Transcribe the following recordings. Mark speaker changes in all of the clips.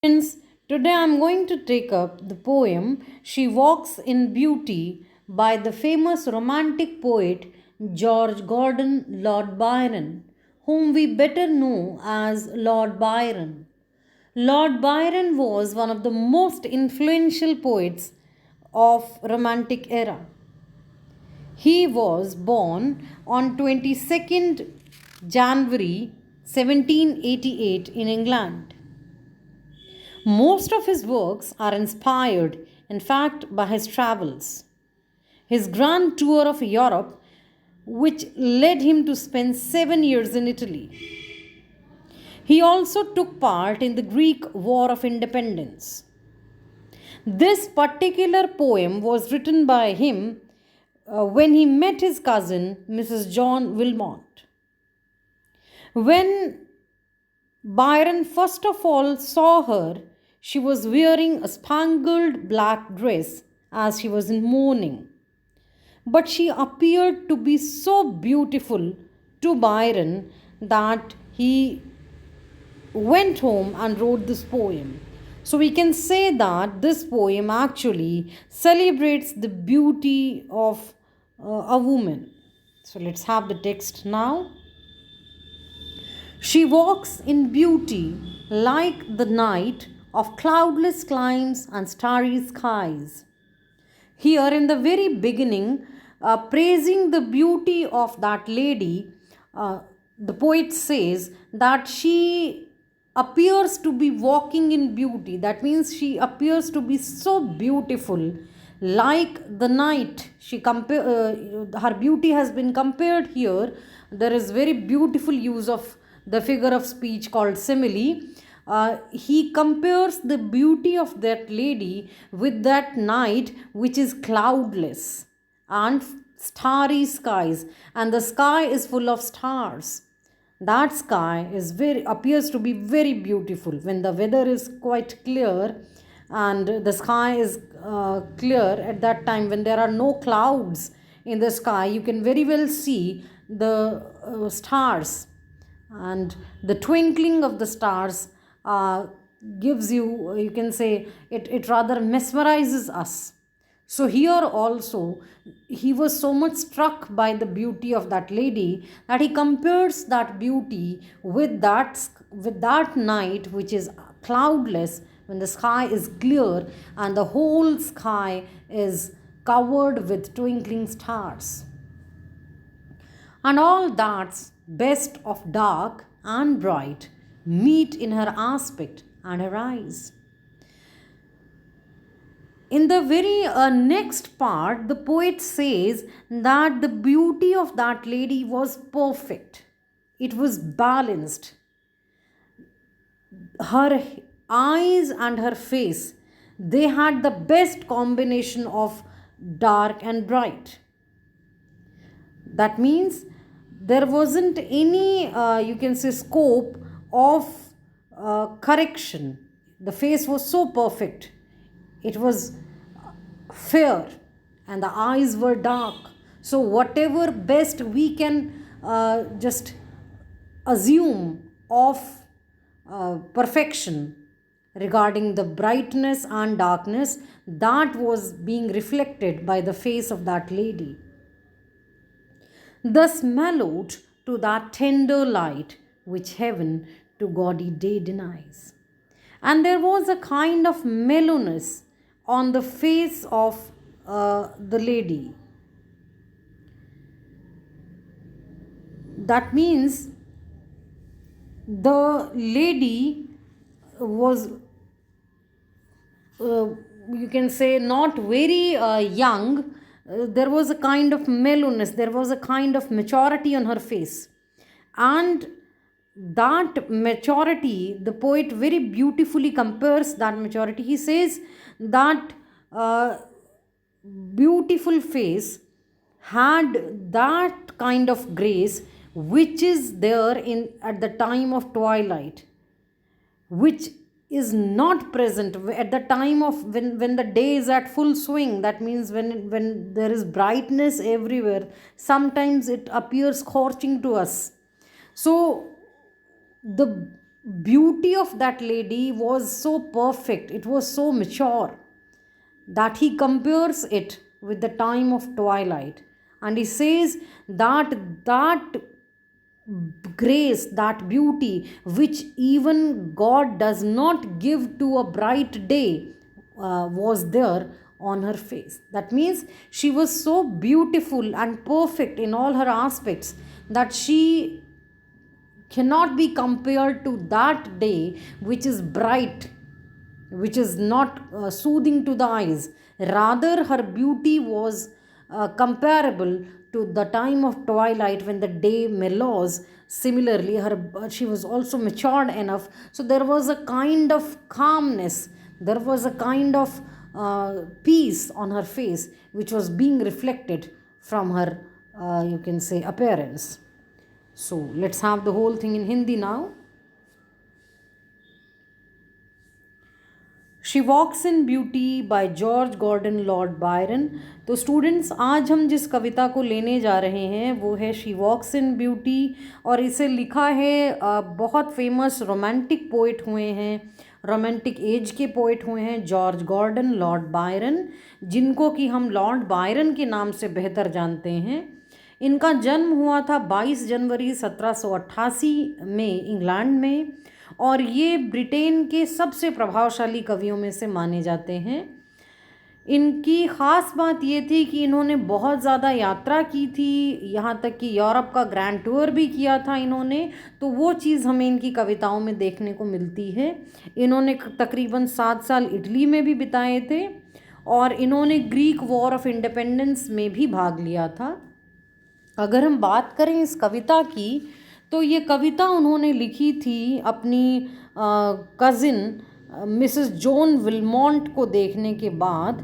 Speaker 1: Friends, today I'm going to take up the poem She Walks in Beauty by the famous romantic poet George Gordon Lord Byron, whom we better know as Lord Byron. Lord Byron was one of the most influential poets of romantic era. He was born on 22nd January 1788 in England. Most of his works are inspired, in fact, by his travels. His grand tour of Europe, which led him to spend 7 years in Italy. He also took part in the Greek War of Independence. This particular poem was written by him when he met his cousin, Mrs. John Wilmot. When Byron first of all saw her, she was wearing a spangled black dress as she was in mourning. But she appeared to be so beautiful to Byron that he went home and wrote this poem. So we can say that this poem actually celebrates the beauty of a woman. So let's have the text now. She walks in beauty like the night of cloudless climes and starry skies. Here, in the very beginning, praising the beauty of that lady, the poet says that she appears to be walking in beauty. That means she appears to be so beautiful, like the night. Her beauty has been compared here. There is very beautiful use of the figure of speech called simile. He compares the beauty of that lady with that night which is cloudless and starry skies, and the sky is full of stars. That sky appears to be very beautiful when the weather is quite clear and the sky is clear. At that time, when there are no clouds in the sky, you can very well see the stars, and the twinkling of the stars gives you can say it rather mesmerizes us. So here also he was so much struck by the beauty of that lady that he compares that beauty with that night which is cloudless, when the sky is clear and the whole sky is covered with twinkling stars. And all that's best of dark and bright meet in her aspect and her eyes. In the very next part, the poet says that the beauty of that lady was perfect. It was balanced. Her eyes and her face, they had the best combination of dark and bright. That means there wasn't any, you can say, scope of correction. The face was so perfect. It was fair and the eyes were dark. So, whatever best we can just assume of perfection regarding the brightness and darkness, that was being reflected by the face of that lady. Thus mellowed to that tender light which heaven to gaudy day denies. And there was a kind of mellowness on the face of the lady. That means the lady was, you can say, not very young. There was a kind of mellowness, there was a kind of maturity on her face. And that maturity, the poet very beautifully compares that maturity. He says that beautiful face had that kind of grace which is there in at the time of twilight, which is not present at the time of when the day is at full swing. That means when there is brightness everywhere, sometimes it appears scorching to us. So the beauty of that lady was so perfect, it was so mature, that he compares it with the time of twilight. And he says that that grace, that beauty, which even God does not give to a bright day, was there on her face. That means she was so beautiful and perfect in all her aspects that she cannot be compared to that day which is bright, which is not soothing to the eyes. Rather, her beauty was comparable to the time of twilight when the day mellows. Similarly, she was also matured enough. So there was a kind of calmness, there was a kind of peace on her face, which was being reflected from her, you can say, appearance. So let's have the whole thing in Hindi now. She walks in beauty by George Gordon Lord Byron. तो students, आज हम जिस कविता को लेने जा रहे हैं वो है शी वॉक्स इन ब्यूटी, और इसे लिखा है बहुत फेमस रोमांटिक पोइट हुए हैं, रोमांटिक एज के पोइट हुए हैं, जॉर्ज गॉर्डन लॉर्ड बायरन, जिनको कि हम लॉर्ड बायरन के नाम से बेहतर जानते हैं। इनका जन्म हुआ था 22 जनवरी 1788 में इंग्लैंड में, और ये ब्रिटेन के सबसे प्रभावशाली कवियों में से माने जाते हैं। इनकी ख़ास बात ये थी कि इन्होंने बहुत ज़्यादा यात्रा की थी, यहाँ तक कि यूरोप का ग्रैंड टूर भी किया था इन्होंने, तो वो चीज़ हमें इनकी कविताओं में देखने को मिलती है। इन्होंने तकरीबन 7 साल इटली में भी बिताए थे, और इन्होंने ग्रीक वॉर ऑफ इंडिपेंडेंस में भी भाग लिया था। अगर हम बात करें इस कविता की, तो ये कविता उन्होंने लिखी थी अपनी कज़िन मिसेस जॉन विलमॉन्ट को देखने के बाद।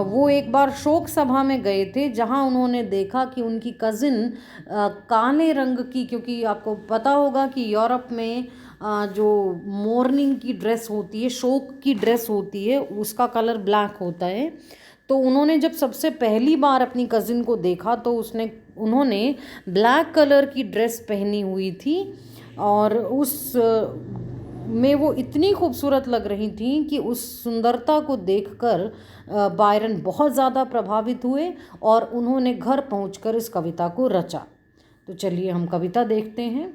Speaker 1: वो एक बार शोक सभा में गए थे, जहां उन्होंने देखा कि उनकी कज़िन काले रंग की, क्योंकि आपको पता होगा कि यूरोप में जो मॉर्निंग की ड्रेस होती है, शोक की ड्रेस होती है, उसका कलर ब्लैक होता है। तो उन्होंने जब सबसे पहली बार अपनी कज़िन को देखा तो उन्होंने ब्लैक कलर की ड्रेस पहनी हुई थी, और उस में वो इतनी खूबसूरत लग रही थी कि उस सुंदरता को देखकर बायरन बहुत ज़्यादा प्रभावित हुए, और उन्होंने घर पहुंचकर इस कविता को रचा। तो चलिए हम कविता देखते हैं।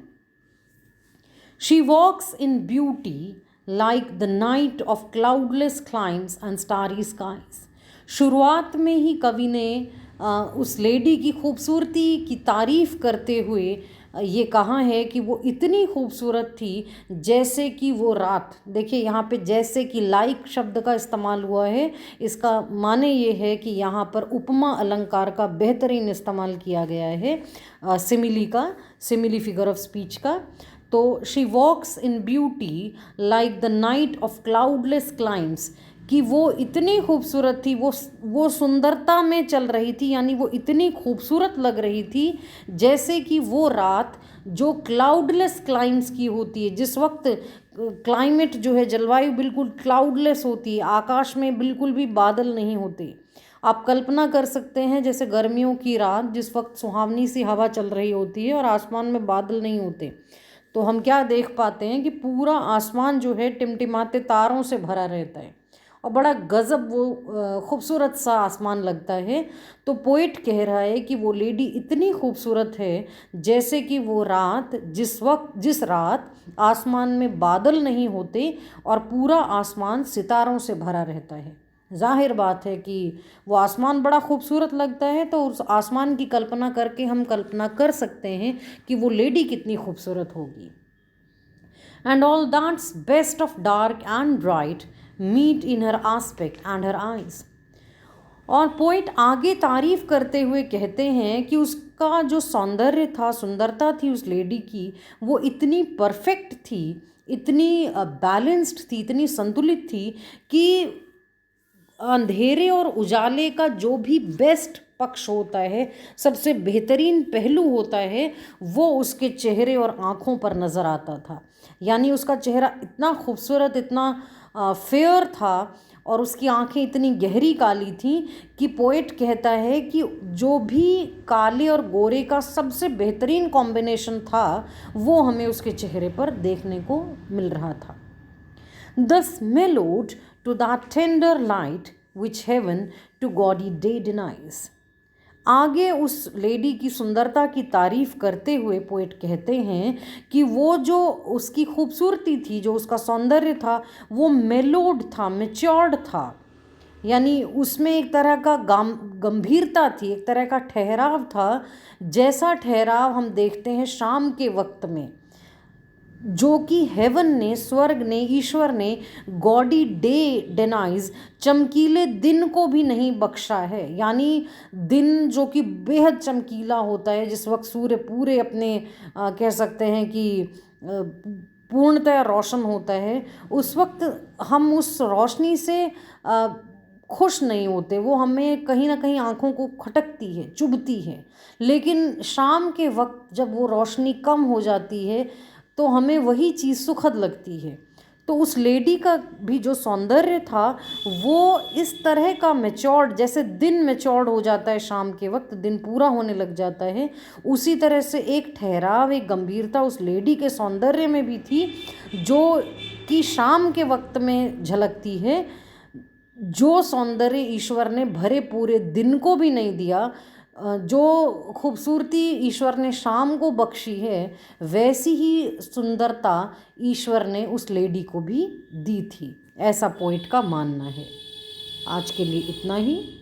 Speaker 1: She walks in beauty like the night of cloudless climes and starry skies. शुरुआत में ही कवि ने उस लेडी की खूबसूरती की तारीफ़ करते हुए ये कहा है कि वो इतनी खूबसूरत थी जैसे कि वो रात। देखिए यहाँ पे जैसे कि लाइक शब्द का इस्तेमाल हुआ है, इसका माने ये है कि यहाँ पर उपमा अलंकार का बेहतरीन इस्तेमाल किया गया है, सिमिली फिगर ऑफ स्पीच का। तो she walks in beauty like the night of cloudless climes, कि वो इतनी खूबसूरत थी, वो सुंदरता में चल रही थी, यानी वो इतनी खूबसूरत लग रही थी जैसे कि वो रात जो क्लाउडलेस क्लाइम्स की होती है। जिस वक्त क्लाइमेट जो है, जलवायु बिल्कुल क्लाउडलेस होती है, आकाश में बिल्कुल भी बादल नहीं होते। आप कल्पना कर सकते हैं जैसे गर्मियों की रात, जिस वक्त सुहावनी सी हवा चल रही होती है और आसमान में बादल नहीं होते, तो हम क्या देख पाते हैं कि पूरा आसमान जो है टिमटिमाते तारों से भरा रहता है, और बड़ा गज़ब वो खूबसूरत सा आसमान लगता है। तो पोइट कह रहा है कि वो लेडी इतनी खूबसूरत है जैसे कि वो रात, जिस रात आसमान में बादल नहीं होते और पूरा आसमान सितारों से भरा रहता है। जाहिर बात है कि वो आसमान बड़ा खूबसूरत लगता है, तो उस आसमान की कल्पना करके हम कल्पना कर सकते हैं कि वो लेडी कितनी खूबसूरत होगी। And all that's best of dark and bright meet in her aspect and her eyes. और पोइट आगे तारीफ करते हुए कहते हैं कि उसका जो सौंदर्य था, सुंदरता थी उस लेडी की, वो इतनी परफेक्ट थी, इतनी बैलेंस्ड थी, इतनी संतुलित थी कि अंधेरे और उजाले का जो भी बेस्ट पक्ष होता है, सबसे बेहतरीन पहलू होता है, वो उसके चेहरे और आँखों पर नज़र आता था। यानी उसका चेहरा इतना खूबसूरत, इतना फेयर था और उसकी आंखें इतनी गहरी काली थीं कि पोएट कहता है कि जो भी काले और गोरे का सबसे बेहतरीन कॉम्बिनेशन था वो हमें उसके चेहरे पर देखने को मिल रहा था। Thus mellowed to that tender light which heaven to gaudy day denies. आगे उस लेडी की सुंदरता की तारीफ करते हुए पोएट कहते हैं कि वो जो उसकी खूबसूरती थी, जो उसका सौंदर्य था, वो मेलोड था, मैच्योर्ड था, यानी उसमें एक तरह का गंभीरता थी, एक तरह का ठहराव था, जैसा ठहराव हम देखते हैं शाम के वक्त में, जो कि हेवन ने, स्वर्ग ने, ईश्वर ने गॉडी डे डेनाइज, चमकीले दिन को भी नहीं बख्शा है। यानी दिन जो कि बेहद चमकीला होता है, जिस वक्त सूर्य पूरे अपने कह सकते हैं कि पूर्णतः रोशन होता है, उस वक्त हम उस रोशनी से खुश नहीं होते, वो हमें कहीं ना कहीं आँखों को खटकती है, चुभती है। लेकिन शाम के वक्त जब वो रोशनी कम हो जाती है तो हमें वही चीज़ सुखद लगती है। तो उस लेडी का भी जो सौंदर्य था वो इस तरह का मैच्योर्ड, जैसे दिन मैच्योर्ड हो जाता है शाम के वक्त, दिन पूरा होने लग जाता है, उसी तरह से एक ठहराव, एक गंभीरता उस लेडी के सौंदर्य में भी थी, जो कि शाम के वक्त में झलकती है। जो सौंदर्य ईश्वर ने भरे पूरे दिन को भी नहीं दिया, जो खूबसूरती ईश्वर ने शाम को बख्शी है, वैसी ही सुंदरता ईश्वर ने उस लेडी को भी दी थी, ऐसा पोइट का मानना है। आज के लिए इतना ही।